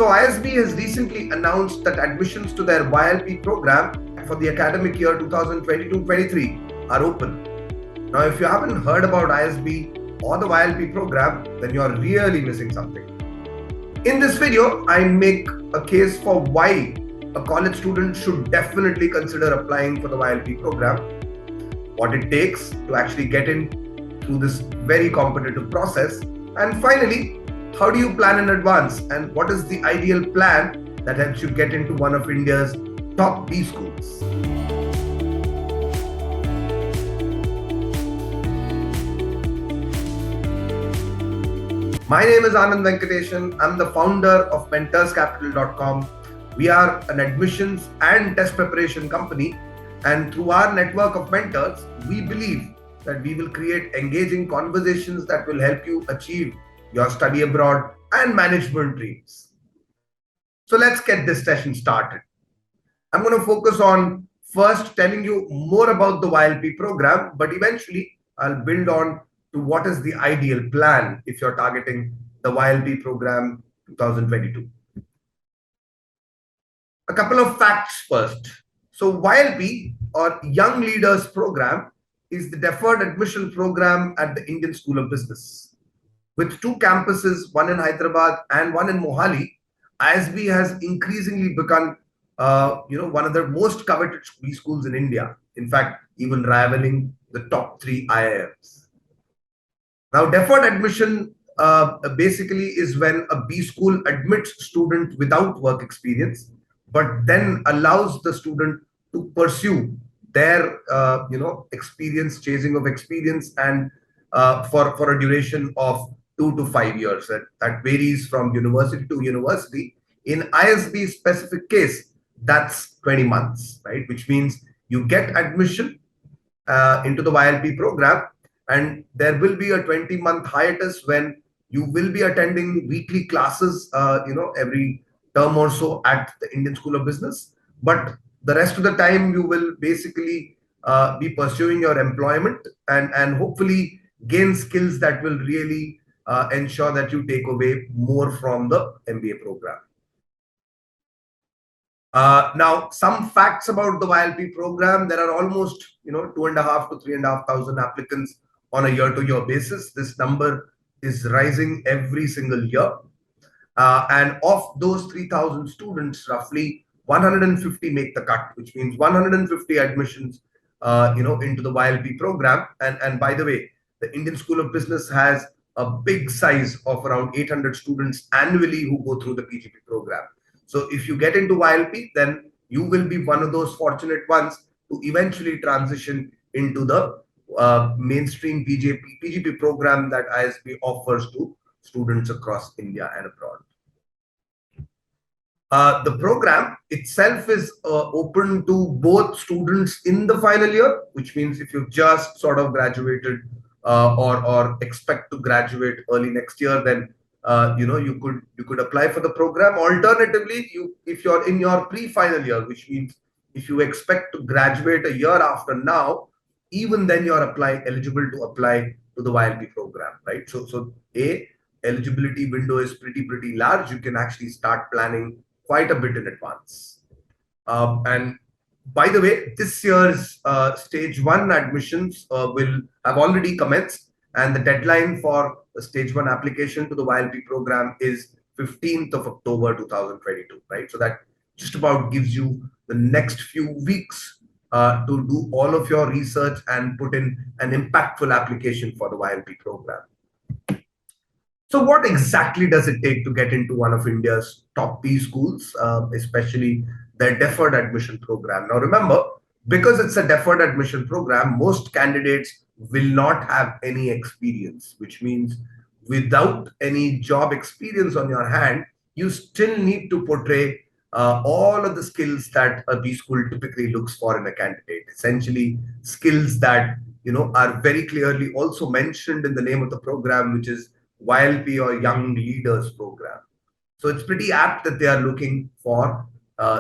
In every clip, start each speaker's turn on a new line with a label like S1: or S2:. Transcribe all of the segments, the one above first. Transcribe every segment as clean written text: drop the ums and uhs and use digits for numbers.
S1: ISB has recently announced that admissions to their YLP program for the academic year 2022-23 are open. Now, if you haven't heard about ISB or the YLP program, then you're really missing something. In this video, I make a case for why a college student should definitely consider applying for the YLP program, what it takes to actually get in through this very competitive process, and finally, how do you plan in advance and what is the ideal plan that helps you get into one of India's top B schools. My name is Anand Venkatesan. I'm the founder of mentorscapital.com. We are an admissions and test preparation company, and through our network of mentors, we believe that we will create engaging conversations that will help you achieve your study abroad and management dreams. So let's get this session started. I'm going to focus on first telling you more about the YLP program, but eventually I'll build on to what is the ideal plan if you're targeting the YLP program 2022. A couple of facts first. So YLP, or Young Leaders Program, is the deferred admission program at the Indian School of Business. With two campuses, one in Hyderabad and one in Mohali, ISB has increasingly become one of the most coveted B schools in India. In fact, even rivaling the top 3 IIMs. Now, deferred admission basically is when a B school admits student without work experience, but then allows the student to pursue their experience, chasing of experience, and for a duration of 2 to 5 years. That varies from university to university. In ISB specific case, that's 20 months, right? Which means you get admission into the YLP program, and there will be a 20-month hiatus when you will be attending weekly classes, every term or so at the Indian School of Business. But the rest of the time, you will basically be pursuing your employment and hopefully gain skills that will really ensure that you take away more from the MBA program. Now, some facts about the YLP program. There are almost 2,500 to 3,500 applicants on a year-to-year basis. This number is rising every single year. And of those 3,000 students, roughly 150 make the cut, which means 150 admissions into the YLP program. And by the way, the Indian School of Business has a big size of around 800 students annually who go through the PGP program. So if you get into YLP, then you will be one of those fortunate ones to eventually transition into the mainstream PGP program that ISB offers to students across India and abroad. The program itself is open to both students in the final year, which means if you've just sort of graduated or expect to graduate early next year, then you could apply for the program. Alternatively, if you're in your pre-final year, which means if you expect to graduate a year after now, even then you're eligible to apply to the YLP program, right? So eligibility window is pretty large. You can actually start planning quite a bit in advance. And by the way, this year's stage 1 admissions will have already commenced, and the deadline for the stage 1 application to the YLP program is 15th of October 2022, right? So that just about gives you the next few weeks to do all of your research and put in an impactful application for the YLP program. So what exactly does it take to get into one of India's top B schools, especially the deferred admission program? Now remember, because it's a deferred admission program, most candidates will not have any experience, which means without any job experience on your hand, you still need to portray all of the skills that a B school typically looks for in a candidate. Essentially, skills that are very clearly also mentioned in the name of the program, which is YLP, or Young Leaders Program. So it's pretty apt that they are looking for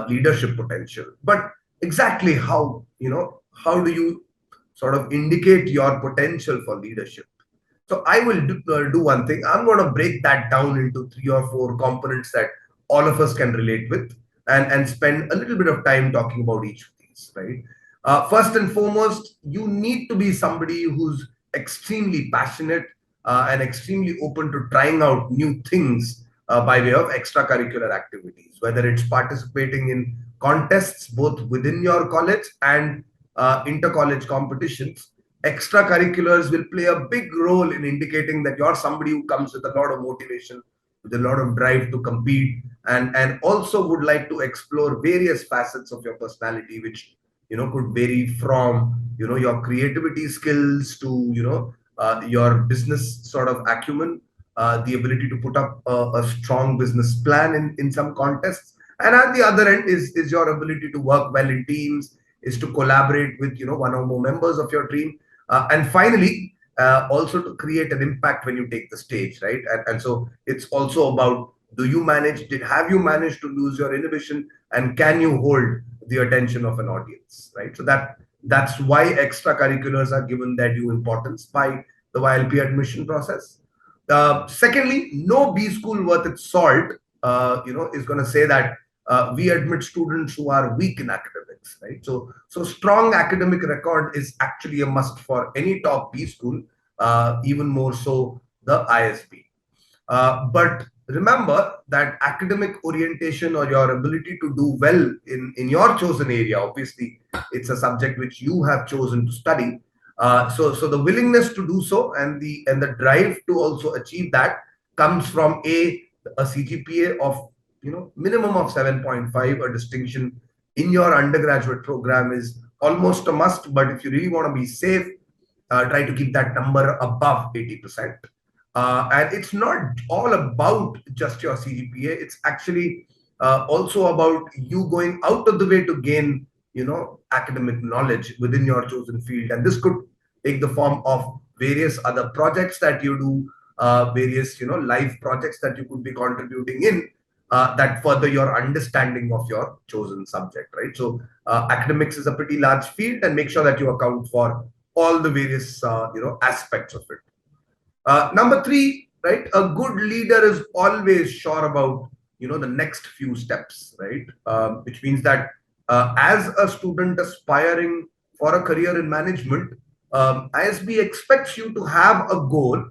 S1: leadership potential. But exactly how do you sort of indicate your potential for leadership? So I will do one thing. I'm going to break that down into 3 or 4 components that all of us can relate with, and spend a little bit of time talking about each of these, right? First and foremost, you need to be somebody who's extremely passionate and extremely open to trying out new things by way of extracurricular activities, whether it's participating in contests both within your college and inter-college competitions. Extracurriculars will play a big role in indicating that you're somebody who comes with a lot of motivation, with a lot of drive to compete, and also would like to explore various facets of your personality, which could vary from your creativity skills to your business sort of acumen, the ability to put up a strong business plan in some contests, and at the other end is your ability to work well in teams, is to collaborate with one or more members of your team, and finally also to create an impact when you take the stage, right? And so it's also about, have you managed to lose your inhibition, and can you hold the attention of an audience, right? So that's why extracurriculars are given their due importance by the YLP admission process. Secondly, no B school worth its salt, is going to say that we admit students who are weak in academics, right? So strong academic record is actually a must for any top B school, even more so the ISB. But remember that academic orientation, or your ability to do well in your chosen area, obviously it's a subject which you have chosen to study. So the willingness to do so, and the drive to also achieve that, comes from a CGPA of minimum of 7.5. A distinction in your undergraduate program is almost a must, but if you really want to be safe, try to keep that number above 80%. And it's not all about just your CGPA. It's actually also about you going out of the way to gain, academic knowledge within your chosen field. And this could take the form of various other projects that you do, various, live projects that you could be contributing in, that further your understanding of your chosen subject, right? So academics is a pretty large field, and make sure that you account for all the various, aspects of it. Number three, right? A good leader is always sure about the next few steps, right? Which means that as a student aspiring for a career in management, ISB expects you to have a goal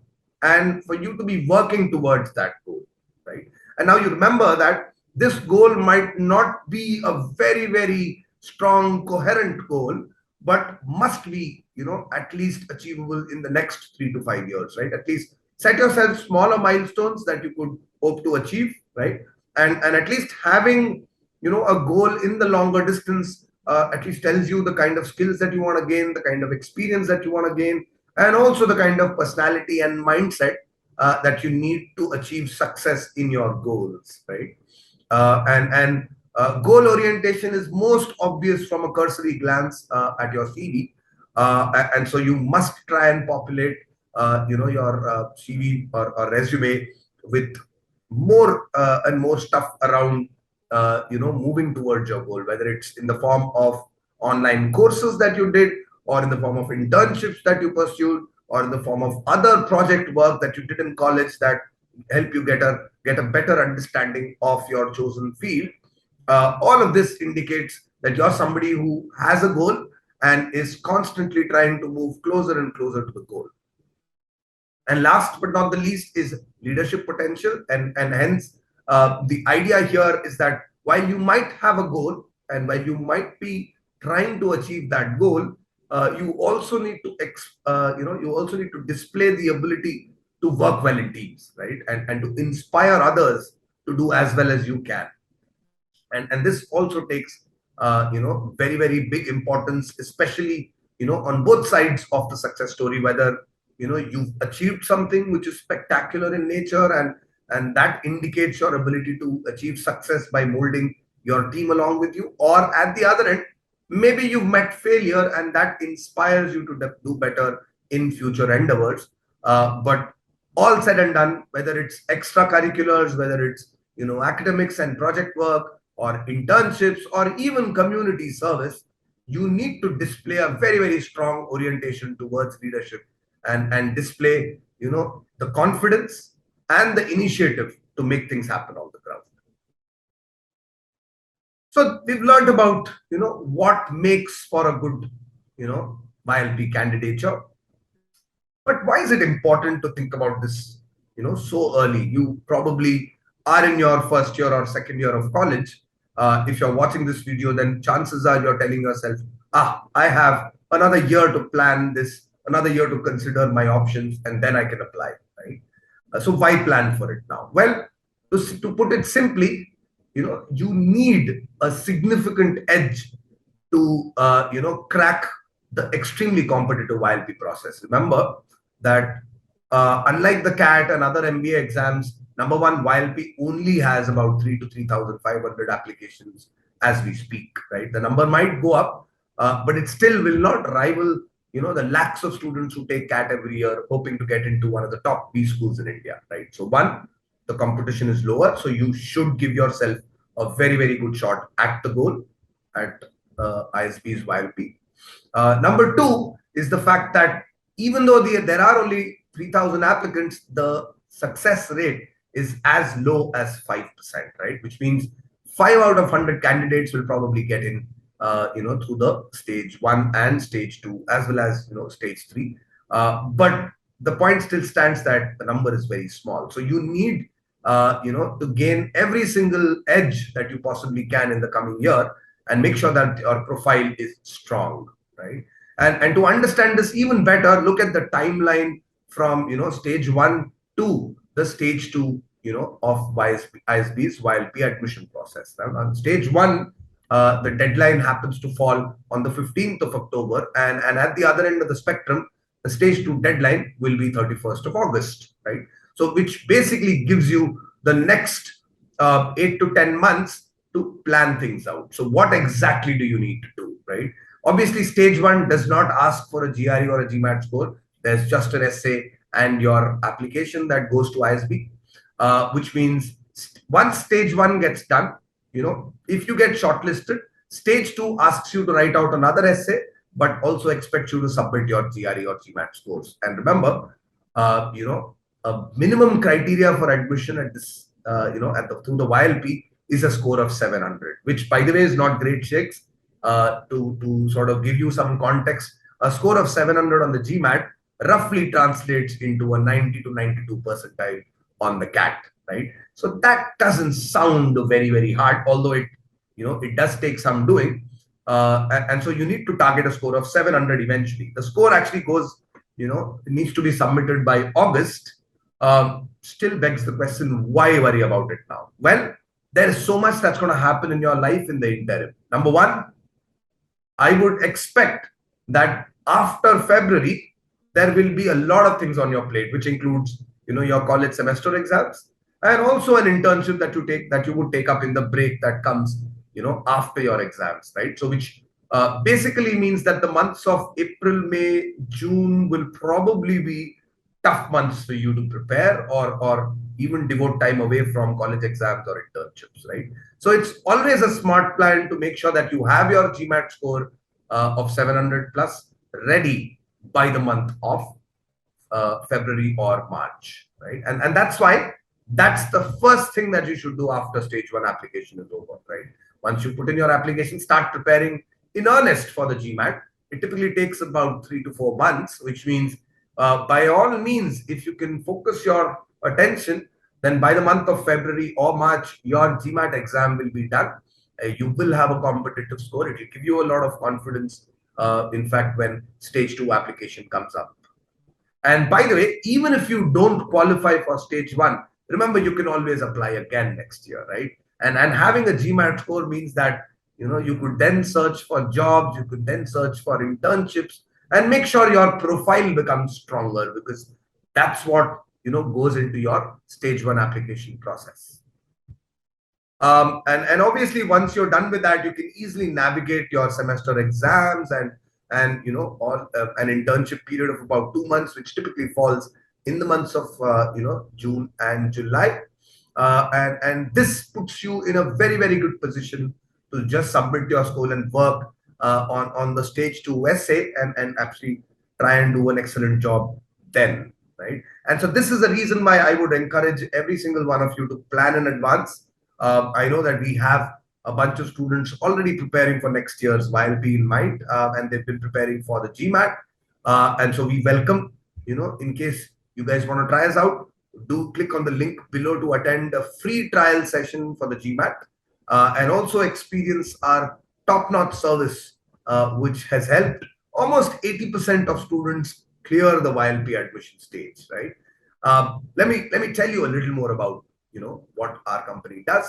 S1: and for you to be working towards that goal, right? And now you remember that this goal might not be a very, very strong, coherent goal, but must be, at least achievable in the next 3 to 5 years, right? At least set yourself smaller milestones that you could hope to achieve, right? And at least having, a goal in the longer distance, at least tells you the kind of skills that you want to gain, the kind of experience that you want to gain, and also the kind of personality and mindset that you need to achieve success in your goals, right? And goal orientation is most obvious from a cursory glance at your CV, and so you must try and populate, your CV or resume with more and more stuff around, moving towards your goal, whether it's in the form of online courses that you did, or in the form of internships that you pursued, or in the form of other project work that you did in college that help you get a better understanding of your chosen field. All of this indicates that you're somebody who has a goal and is constantly trying to move closer and closer to the goal. And last but not the least is leadership potential. And hence, the idea here is that while you might have a goal, and while you might be trying to achieve that goal, you also need to display the ability to work well in teams, right? And to inspire others to do as well as you can. And this also takes very, very big importance, especially on both sides of the success story, whether you've achieved something which is spectacular in nature, and that indicates your ability to achieve success by molding your team along with you, or at the other end, maybe you've met failure and that inspires you to do better in future endeavors. But all said and done, whether it's extracurriculars, whether it's academics and project work, or internships, or even community service, you need to display a very, very strong orientation towards leadership, and display the confidence and the initiative to make things happen on the ground. So we've learned about, what makes for a good, YLP candidature. But why is it important to think about this, so early? You probably are in your first year or second year of college. If you're watching this video, then chances are you're telling yourself, I have another year to plan this, another year to consider my options, and then I can apply, right? So why plan for it now? Well, to put it simply, you need a significant edge to, crack the extremely competitive YLP process. Remember that unlike the CAT and other MBA exams, number one, YLP only has about 3 to 3,500 applications as we speak, right? The number might go up, but it still will not rival, the lakhs of students who take CAT every year, hoping to get into one of the top B schools in India, right? So one, the competition is lower, so you should give yourself a very, very good shot at the goal at ISB's YLP. Number two is the fact that even though there are only 3,000 applicants, the success rate is as low as 5%, right? Which means 5 out of 100 candidates will probably get in, through the stage 1 and stage 2, as well as, stage 3. But the point still stands that the number is very small. So you need, to gain every single edge that you possibly can in the coming year and make sure that your profile is strong, right? And to understand this even better, look at the timeline from, stage 1 to the stage 2, of ISB's YLP admission process. Now, on stage 1, the deadline happens to fall on the 15th of October, and at the other end of the spectrum, the stage 2 deadline will be 31st of August, right? So which basically gives you the next 8 to 10 months to plan things out. So what exactly do you need to do, right? Obviously, stage 1 does not ask for a GRE or a GMAT score. There's just an essay and your application that goes to ISB, which means once stage 1 gets done, if you get shortlisted, stage 2 asks you to write out another essay, but also expects you to submit your GRE or GMAT scores. And remember, a minimum criteria for admission at this, through the YLP is a score of 700, which, by the way, is not great shakes. To sort of give you some context, a score of 700 on the GMAT roughly translates into a 90 to 92 percentile on the CAT, right? So that doesn't sound very, very hard, although it does take some doing. And so you need to target a score of 700 eventually. The score actually goes, it needs to be submitted by August. Still begs the question, why worry about it now? Well, there is so much that's going to happen in your life in the interim. Number one, I would expect that after February, there will be a lot of things on your plate, which includes, your college semester exams and also an internship that you would take up in the break that comes, after your exams, right? So which basically means that the months of April, May, June will probably be tough months for you to prepare or even devote time away from college exams or internships, right? So it's always a smart plan to make sure that you have your GMAT score of 700 plus ready by the month of February or March, right? And that's why that's the first thing that you should do after stage 1 application is over, right? Once you put in your application, start preparing in earnest for the GMAT. It typically takes about 3 to 4 months, which means by all means, if you can focus your attention, then by the month of February or March, your GMAT exam will be done. You will have a competitive score. It will give you a lot of confidence, in fact, when stage 2 application comes up. And by the way, even if you don't qualify for stage 1, remember you can always apply again next year, right? And having a GMAT score means that you could then search for jobs, you could then search for internships, and make sure your profile becomes stronger, because that's what goes into your stage 1 application process. And obviously, once you're done with that, you can easily navigate your semester exams and all an internship period of about 2 months, which typically falls in the months of June and July. And this puts you in a very, very good position to just submit your score and work on the stage 2 essay and actually try and do an excellent job then, right? And so this is the reason why I would encourage every single one of you to plan in advance. I know that we have a bunch of students already preparing for next year's YLP in mind, and they've been preparing for the GMAT. And so we welcome, in case you guys want to try us out, do click on the link below to attend a free trial session for the GMAT, and also experience our top-notch service, which has helped almost 80% of students clear the YLP admission stage, right? Let me tell you a little more about what our company does.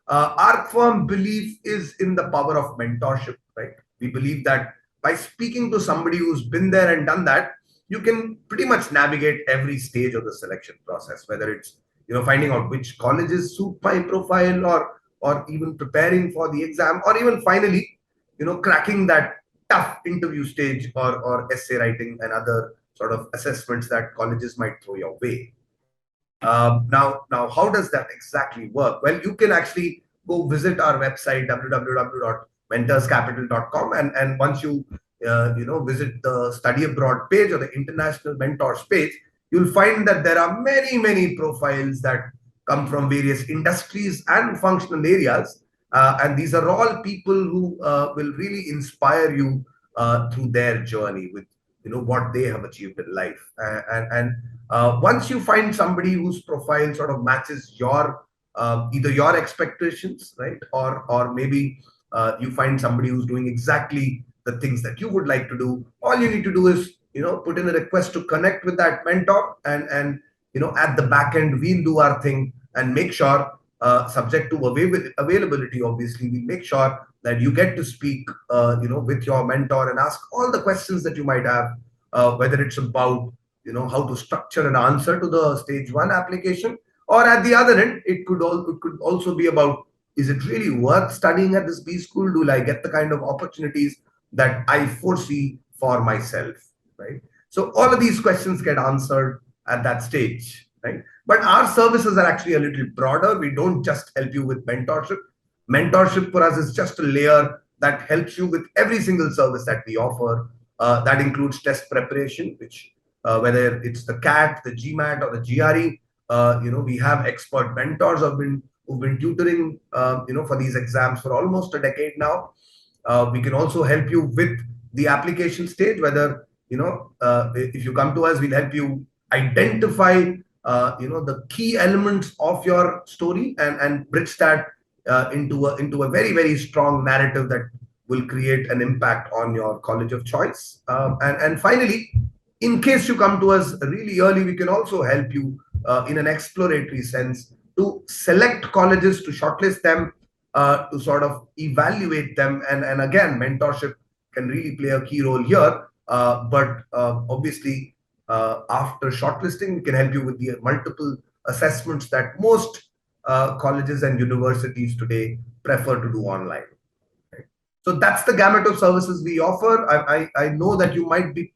S1: Our firm belief is in the power of mentorship, right? We believe that by speaking to somebody who's been there and done that, you can pretty much navigate every stage of the selection process, whether it's finding out which colleges suit my profile, or even preparing for the exam, or even finally cracking that tough interview stage, or essay writing and other sort of assessments that colleges might throw your way. Now, how does that exactly work? Well, you can actually go visit our website www.mentorscapital.com, and once you visit the study abroad page or the international mentors page, you'll find that there are many profiles that come from various industries and functional areas, and these are all people who will really inspire you through their journey with what they have achieved in life. And once you find somebody whose profile sort of matches your either your expectations, right, or maybe you find somebody who's doing exactly the things that you would like to do, all you need to do is put in a request to connect with that mentor, and at the back end we'll do our thing and make sure, subject to availability, obviously, we make sure that you get to speak with your mentor and ask all the questions that you might have, whether it's about how to structure an answer to the stage 1 application, or at the other end it could also be about, is it really worth studying at this B school? Do I get the kind of opportunities that I foresee for myself, right? So all of these questions get answered at that stage, right? But our services are actually a little broader. We don't just help you with mentorship. Mentorship for us is just a layer that helps you with every single service that we offer. That includes test preparation, which whether it's the CAT, the GMAT, or the GRE, we have expert mentors who've been tutoring for these exams for almost a decade now. We can also help you with the application stage, whether if you come to us, we'll help you identify the key elements of your story, and bridge that into a very strong narrative that will create an impact on your college of choice. And finally, in case you come to us really early, we can also help you in an exploratory sense to select colleges, to shortlist them, to sort of evaluate them. And again, mentorship can really play a key role here. But obviously, after shortlisting, we can help you with the multiple assessments that most colleges and universities today prefer to do online. Right? So that's the gamut of services we offer. I know that you might be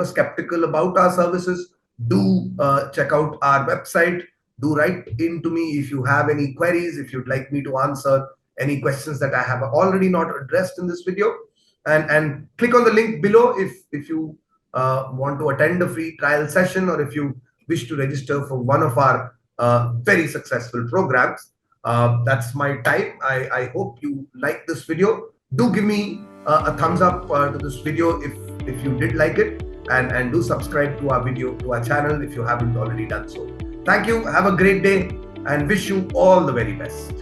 S1: skeptical about our services. Do check out our website. Do write in to me if you have any queries, if you'd like me to answer any questions that I have already not addressed in this video. And click on the link below if you want to attend a free trial session, or if you wish to register for one of our very successful programs. That's my time. I hope you like this video. Do give me a thumbs up to this video if you did like it, and do subscribe to our channel if you haven't already done so. Thank you. Have a great day, and wish you all the very best.